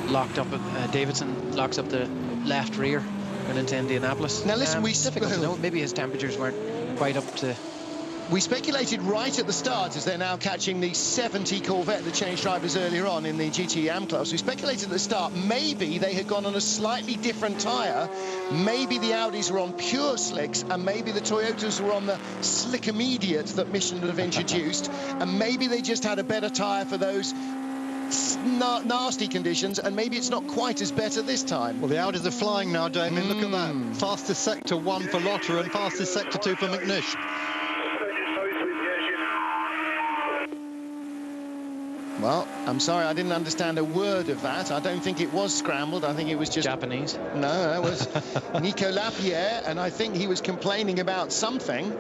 locked up. Davidson locks up the left rear going into Indianapolis. Now listen, it's difficult to know. Maybe his temperatures weren't quite up to... We speculated right at the start, as they're now catching the 70 Corvette that changed drivers earlier on in the GT AM class. We speculated at the start maybe they had gone on a slightly different tyre. Maybe the Audis were on pure slicks, and maybe the Toyotas were on the slick immediate that Michelin have introduced, and maybe they just had a better tyre for those nasty conditions, and maybe it's not quite as better this time. Well, the Audis are flying now, Damien. Look at that. Fastest sector 1 for Lotter and fastest sector 2 for McNish. Well, I'm sorry, I didn't understand a word of that. I don't think it was scrambled. I think it was just... Japanese? No, that was Nico Lapierre, and I think he was complaining about something.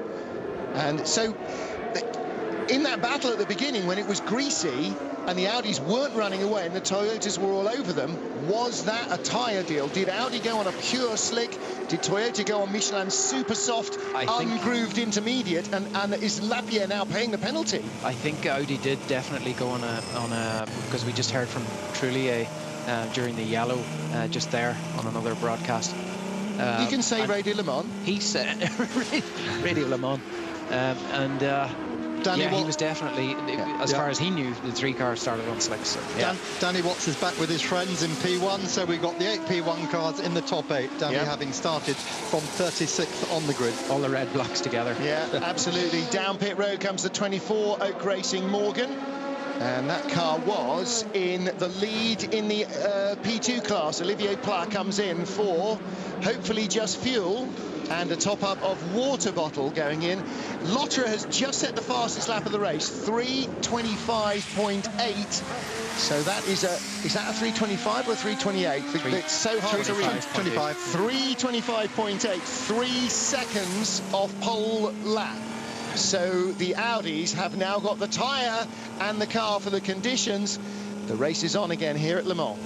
And so, in that battle at the beginning, when it was greasy, and the Audis weren't running away and the Toyotas were all over them, was that a tyre deal? Did Audi go on a pure slick? Did Toyota go on Michelin's super soft, ungrooved intermediate? And is Lapierre now paying the penalty? I think Audi did definitely go on a because we just heard from Trullier during the yellow just there on another broadcast. You can say Radio Le Mans. He said Radio Le Mans. Danny he was definitely, as far as he knew, the 3 cars started on slicks. So, Danny Watts is back with his friends in P1, so we've got the 8 P1 cars in the top 8. Danny having started from 36th on the grid. All the red blocks together. Yeah, absolutely. Down pit road comes the 24 Oak Racing Morgan. And that car was in the lead in the P2 class. Olivier Pla comes in for hopefully just fuel and a top-up of water bottle going in. Lotter has just set the fastest lap of the race, 3:25.8. So that is that a 3:25 or 3:28? It's so hard to read. 3:25.8, 3 seconds off pole lap. So the Audis have now got the tyre and the car for the conditions. The race is on again here at Le Mans.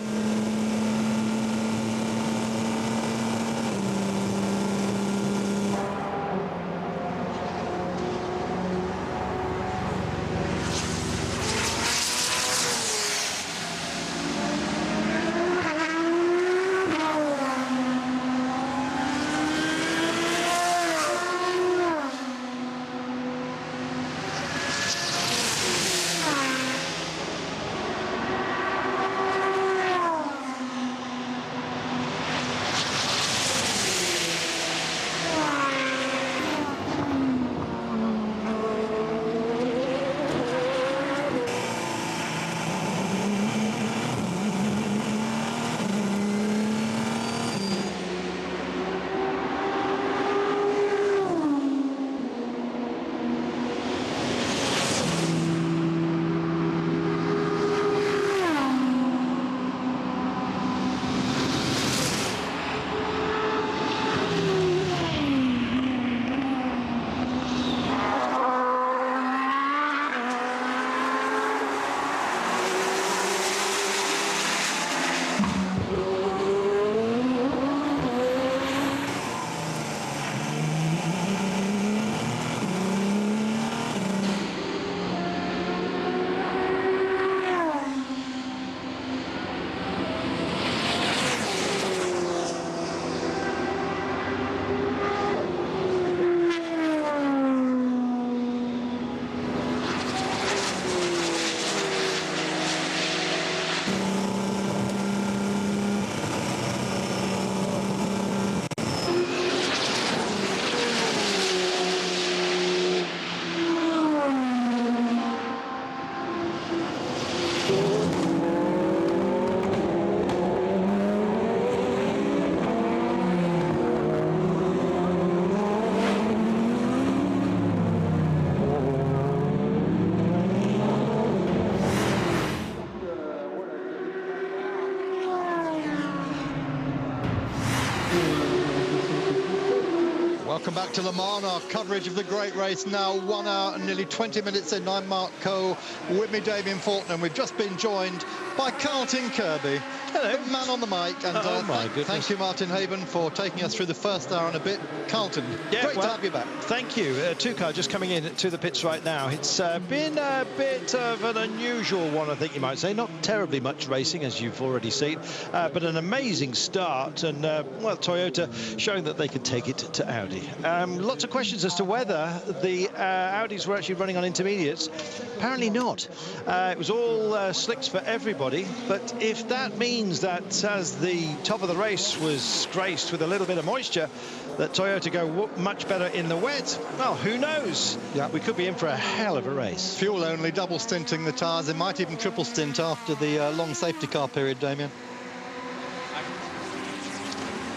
Welcome back to Le Mans, our coverage of the great race. Now 1 hour and nearly 20 minutes in. I'm Mark Coe, with me Damien Fortnum. We've just been joined by Carlton Kirby. Hello. The man on the mic. And oh my goodness. Thank you, Martin Haben, for taking us through the first hour and a bit. Carlton, great to have you back. Thank you. Tukar just coming in to the pits right now. It's been a bit of an unusual one, I think you might say. Not terribly much racing, as you've already seen, but an amazing start. And, well, Toyota showing that they could take it to Audi. Lots of questions as to whether the Audis were actually running on intermediates. Apparently not. It was all slicks for everybody. But if that means that as the top of the race was graced with a little bit of moisture, that Toyota go much better in the wet, well, who knows? Yeah, we could be in for a hell of a race. Fuel only, double stinting the tyres. It might even triple stint after the long safety car period, Damien.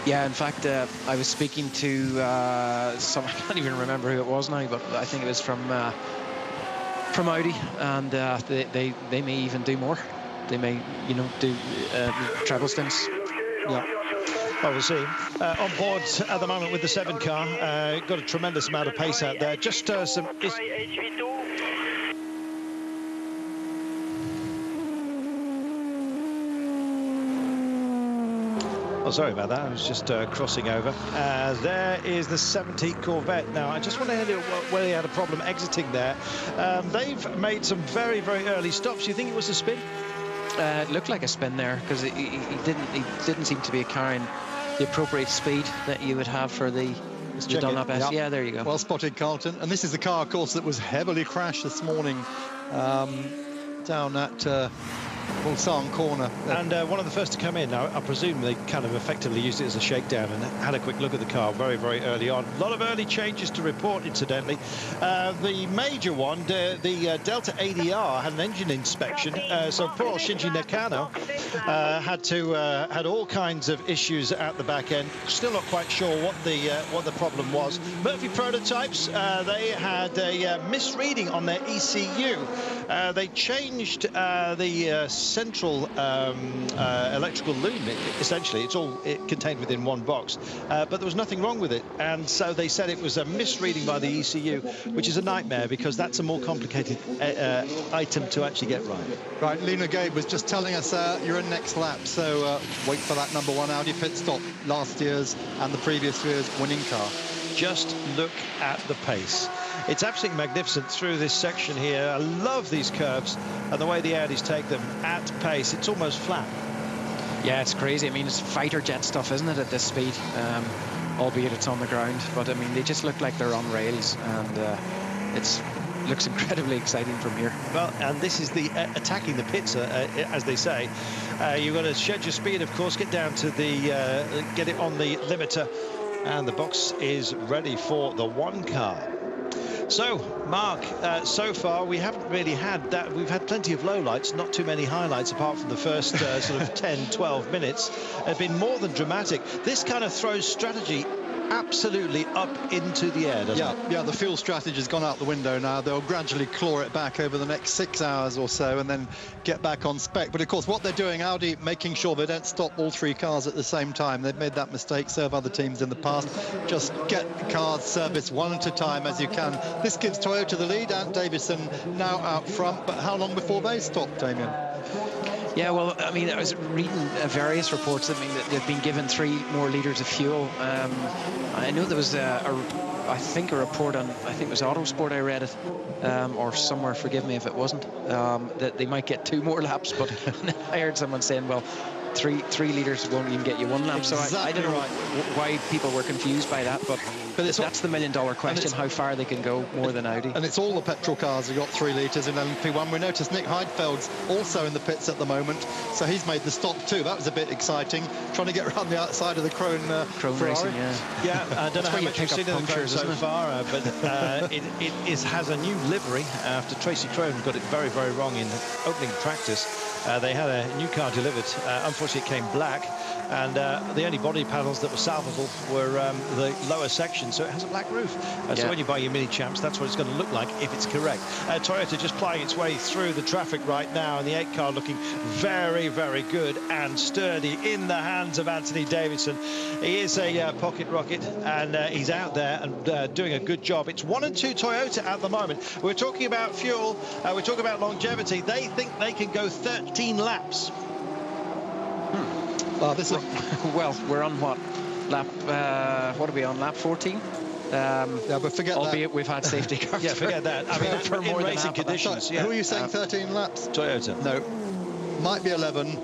Yeah, in fact, I was speaking to some, I can't even remember who it was now, but I think it was from Audi, and they may even do more. They may, you know, do treble stints. Yeah. Well, we'll see. On board at the moment with the 7 car, got a tremendous amount of pace out there. Just some... Oh, sorry about that. I was just crossing over. There is the 70 Corvette. Now, I just want to know where they had a problem exiting there. They've made some very, very early stops. You think it was a spin? It looked like a spin there, because he didn't seem to be carrying the appropriate speed that you would have for the Dunlop S. Yeah, there you go. Well spotted, Carlton. And this is the car, of course, that was heavily crashed this morning down at Mulsanne corner. And one of the first to come in. Now, I presume they kind of effectively used it as a shakedown and had a quick look at the car very, very early on. A lot of early changes to report, incidentally. The major one, the Delta ADR, had an engine inspection. So poor Shinji Nakano had all kinds of issues at the back end. Still not quite sure what the problem was. Murphy Prototypes, they had a misreading on their ECU. They changed the central electrical loom. Essentially, it's all contained within one box, but there was nothing wrong with it, and so they said it was a misreading by the ECU, which is a nightmare because that's a more complicated item to actually get right. Right, Lena Gabe was just telling us you're in next lap, so wait for that #1 Audi pit stop, last year's and the previous year's winning car. Just look at the pace. It's absolutely magnificent through this section here. I love these curves and the way the Audis take them at pace. It's almost flat. Yeah, it's crazy. I mean, it's fighter jet stuff, isn't it, at this speed? Albeit it's on the ground. But, I mean, they just look like they're on rails, and it looks incredibly exciting from here. Well, and this is the attacking the pits, as they say. You've got to shed your speed, of course, get down to the... get it on the limiter, and the box is ready for the 1 car. So, Mark, so far we haven't really had that. We've had plenty of lowlights, not too many highlights apart from the first sort of 10, 12 minutes. It's been more than dramatic. This kind of throws strategy absolutely up into the air, doesn't it? Yeah, the fuel strategy has gone out the window now. They'll gradually claw it back over the next 6 hours or so and then get back on spec. But of course, what they're doing, Audi, making sure they don't stop all 3 cars at the same time. They've made that mistake, so have other teams in the past. Just get the cars serviced one at a time as you can. This gives Toyota the lead, and Davison now out front. But how long before they stop, Damien? Yeah, well, I mean, I was reading various reports that mean that they've been given 3 more litres of fuel. I know there was I think a report on, I think it was Autosport, I read it, or somewhere, forgive me if it wasn't, that they might get 2 more laps, but I heard someone saying, well, 3 litres won't even get you 1 lap. Exactly. So I don't know why people were confused by that, but that's the million-dollar question, how far they can go more than Audi. And it's all the petrol cars who got 3 litres in LMP1. We noticed Nick Heidfeld's also in the pits at the moment, so he's made the stop too. That was a bit exciting, trying to get around the outside of the Chrome racing. Yeah, I don't know how much you've seen of the Chrome so far, but it has a new livery after Tracy Crone got it very, very wrong in opening practice. They had a new car delivered. Unfortunately, it came black. And the only body panels that were salvable were the lower section, so it has a black roof. So when you buy your mini champs, that's what it's going to look like if it's correct. Toyota just plying its way through the traffic right now, and the 8 car looking very, very good and sturdy in the hands of Anthony Davidson. He is a pocket rocket, and he's out there and doing a good job. It's 1 and 2 Toyota at the moment. We're talking about fuel, we're talking about longevity. They think they can go 13 laps. Well, we're on what lap? What are we on? Lap 14? Yeah, but forget albeit that. we've had safety cars. Yeah, forget that. I mean, for more in than racing conditions. Who are you saying 13 laps? Toyota. No, might be 11.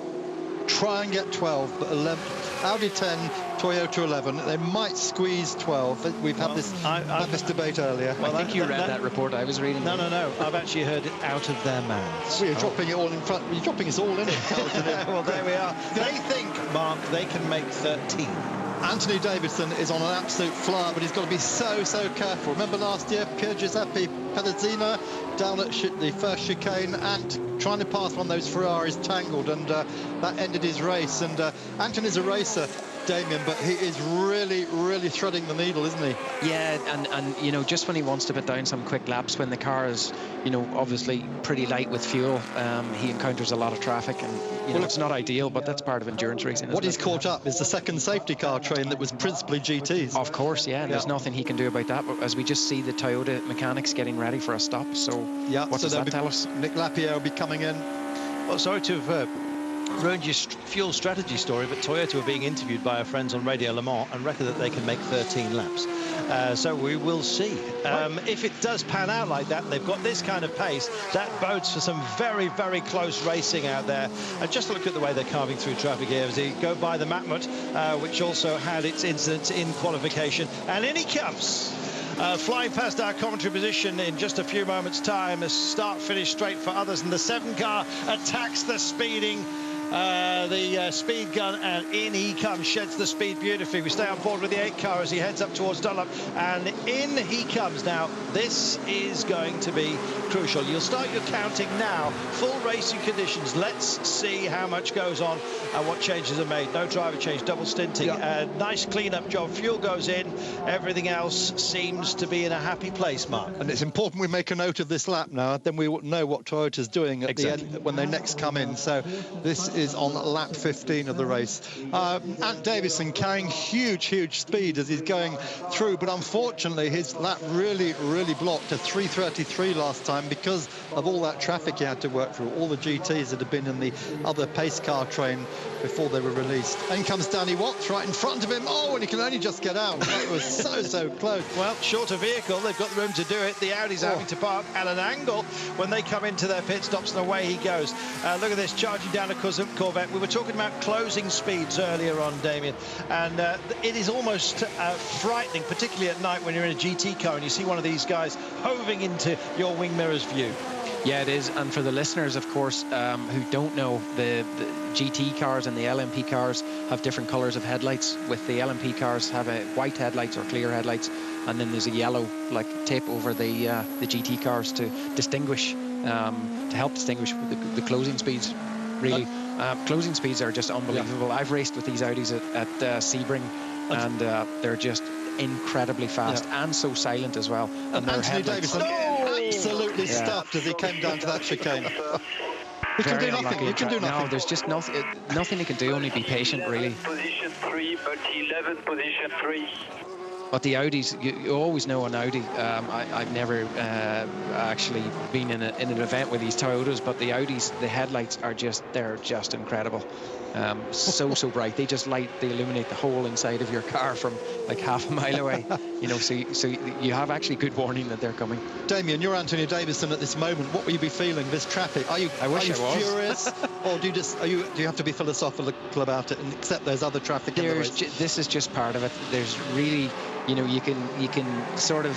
Try and get 12, but 11. Audi 10, Toyota 11. They might squeeze 12. We've had this debate earlier. Well, I think you read that report I was reading. No. I've actually heard it out of their mouths. Well, you're dropping it all in front. You're dropping us all in it. Well, there we are. They think, Mark, they can make 13. Anthony Davidson is on an absolute flyer, but he's got to be so careful. Remember last year, Pier Giuseppe Pedazzina down at the first chicane and trying to pass one of those Ferraris tangled, and that ended his race. And Anthony's a racer, Damien, but he is really threading the needle, isn't he? Yeah, and you know, just when he wants to put down some quick laps, when the car is, you know, obviously pretty light with fuel, he encounters a lot of traffic, and you know, it's not ideal, but that's part of endurance racing. What he's caught up is the second safety car train that was principally GTs. Of course, yeah. There's nothing he can do about that, but as we just see the Toyota mechanics getting ready for a stop, so what does that tell us? Nick Lapierre will be coming in. Well, sorry to have ruined your fuel strategy story, but Toyota were being interviewed by our friends on Radio Le Mans and reckon that they can make 13 laps. So we will see. If it does pan out like that, they've got this kind of pace, that bodes for some very close racing out there. And just look at the way they're carving through traffic here as they go by the Matmut, which also had its incidents in qualification. And in he comes. Flying past our commentary position in just a few moments' time. A start-finish straight for others, and the 7 car attacks the speeding. The speed gun, and in he comes, sheds the speed beautifully. We stay on board with the 8 car as he heads up towards Dunlop, and in he comes. Now this is going to be crucial. You'll start your counting now. Full racing conditions. Let's see how much goes on and what changes are made. No driver change, double stinting. Nice clean-up job. Fuel goes in. Everything else seems to be in a happy place, Mark. And it's important we make a note of this lap now. Then we will know what Toyota's doing at the end when they next come in. So this is on lap 15 of the race. Ant Davidson carrying huge speed as he's going through, but unfortunately his lap really blocked a 3:33 last time because of all that traffic he had to work through, all the GTs that had been in the other pace car train before they were released. And comes Danny Watts right in front of him. Oh, and he can only just get out. That was so close. Well, shorter vehicle, they've got the room to do it. The Audi's having to park at an angle when they come into their pit stops, and away he goes. Look at this, charging down a Corvette. We were talking about closing speeds earlier on, Damien, and it is almost frightening, particularly at night when you're in a GT car and you see one of these guys hoving into your wing mirror's view. Yeah, it is. And for the listeners, of course, who don't know, the GT cars and the LMP cars have different colors of headlights. With the LMP cars have a white headlights or clear headlights, and then there's a yellow like tape over the GT cars to distinguish, to help distinguish the closing speeds. Really, closing speeds are just unbelievable. Yeah. I've raced with these Audis at Sebring, and they're just incredibly fast and so silent as well. And Anthony Davidson absolutely stuffed as he came down to that chicane. He can do nothing. He can do nothing. No, there's just nothing he can do. Only be patient, really. Position 3, but 11, position 3. But the Audis, you always know an Audi. I've never actually been in an event with these Toyotas, but the Audis, the headlights are they're just incredible. So bright. They illuminate the whole inside of your car from like half a mile away. You know, so you have actually good warning that they're coming. Damien, you're Anthony Davidson at this moment. What will you be feeling? This traffic? Are you furious, or do you have to be philosophical about it and accept there's other traffic in the race? This is just part of it. There's really, you know, you can sort of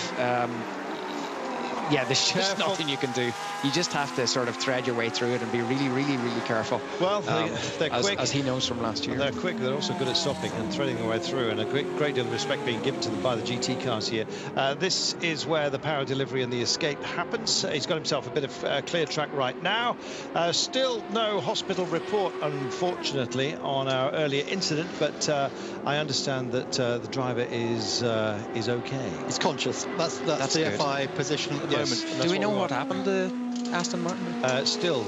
Yeah, there's just nothing you can do. You just have to sort of thread your way through it and be really, really, really careful. Well, they're quick. As he knows from last year. And they're quick. They're also good at stopping and threading their way through, and a great deal of respect being given to them by the GT cars here. This is where the power delivery and the escape happens. He's got himself a bit of clear track right now. Still no hospital report, unfortunately, on our earlier incident, but I understand that the driver is okay. He's conscious. That's the good. FI position at the moment. Do we know what happened to Aston Martin? Still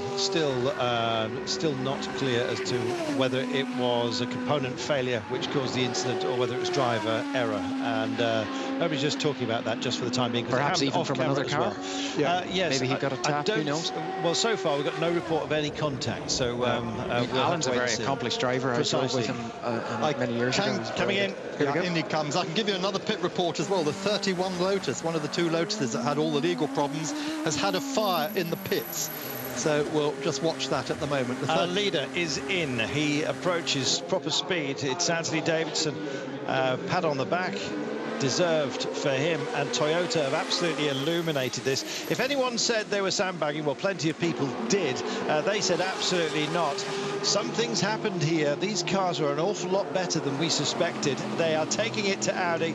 not clear as to whether it was a component failure which caused the incident or whether it was driver error, and nobody's just talking about that just for the time being. Perhaps even from another car. Well. Yeah, yes. Maybe he got a tap. Who knows? Well, so far we've got no report of any contact. So Alan's a very accomplished driver. I drove with him many years ago. Coming in. In he comes. I can give you another pit report as well. The 31 Lotus, one of the 2 Lotuses that had all the legal problems, has had a fire in the pits. So we'll just watch that at the moment. The Our leader is in. He approaches proper speed. It's Anthony Davidson. Pat on the back. Deserved for him, and Toyota have absolutely illuminated this. If anyone said they were sandbagging, well, plenty of people did. They said absolutely not. Something's happened here. These cars are an awful lot better than we suspected. They are taking it to Audi,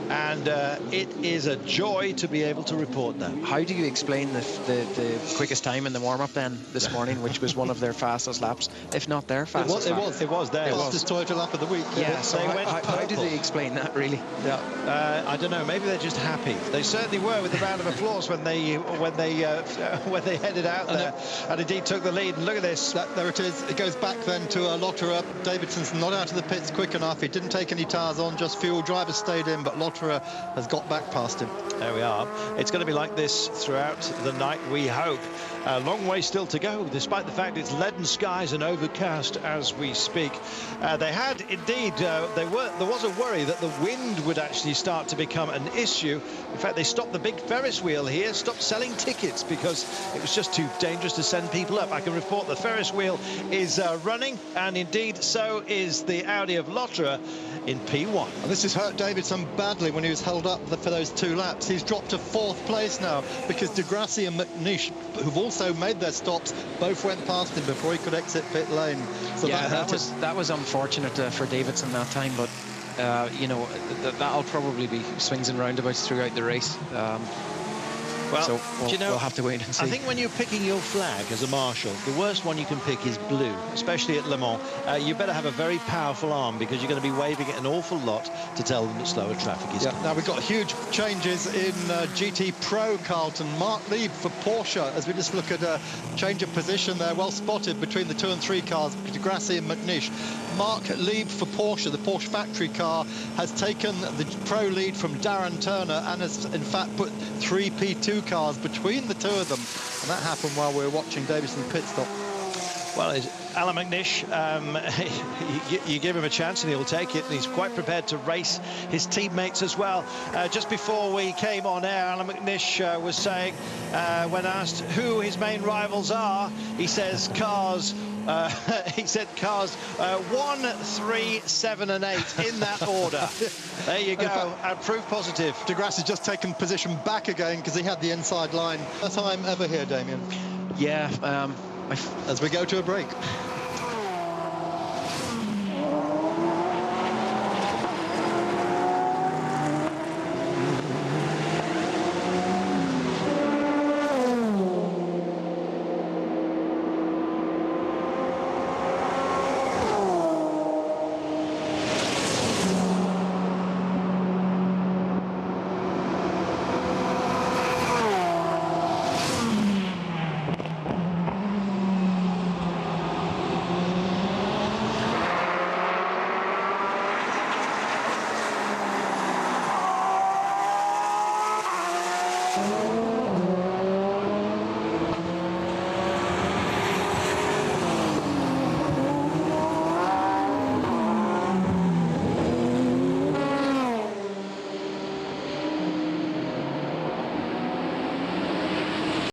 and it is a joy to be able to report that. How do you explain the quickest time in the warm-up then this morning, which was one of their fastest laps, if not their fastest lap? It was their fastest Toyota lap of the week. Yeah, so how do they explain that, really? Yeah. I don't know. Maybe they're just happy. They certainly were with the round of applause when they headed out there and indeed took the lead. And look at this. There it is. It goes back then to Lotterer. Davidson's not out of the pits quick enough. He didn't take any tyres on, just fuel. Drivers stayed in, but Lotterer has got back past him. There we are. It's going to be like this throughout the night, we hope. A long way still to go, despite the fact it's leaden skies and overcast as we speak. They had indeed, there was a worry that the wind would actually start to become an issue. In fact, they stopped the big Ferris wheel here, stopped selling tickets because it was just too dangerous to send people up. I can report the Ferris wheel is running, and indeed so is the Audi of Lotterer in P1. And this has hurt Davidson badly when he was held up for those 2 laps. He's dropped to 4th place now because De Grassi and McNish, who've also made their stops, both went past him before he could exit pit lane. So yeah, that was unfortunate for Davidson that time, but you know, that'll probably be swings and roundabouts throughout the race. Well, so we'll have to wait and see. I think when you're picking your flag as a marshal, the worst one you can pick is blue, especially at Le Mans. You better have a very powerful arm because you're going to be waving it an awful lot to tell them that slower traffic is coming. Now we've got huge changes in GT Pro, Carlton. Mark Lieb for Porsche, as we just look at a change of position there, well spotted between the 2 and 3 cars, De Grassi and McNish. Mark Lieb for Porsche, the Porsche factory car, has taken the pro lead from Darren Turner and has in fact put 3 P2 cars between the 2 of them, and that happened while we were watching Davidson pit stop. Well, Alan McNish, you give him a chance and he'll take it, and he's quite prepared to race his teammates as well. Just before we came on air, Alan McNish was saying, when asked who his main rivals are, he says cars. He said cars 1, 3, 7 and 8 in that order. There you go, and proof positive. De Grassi has just taken position back again because he had the inside line. First time ever here, Damien. Yeah. As we go to a break.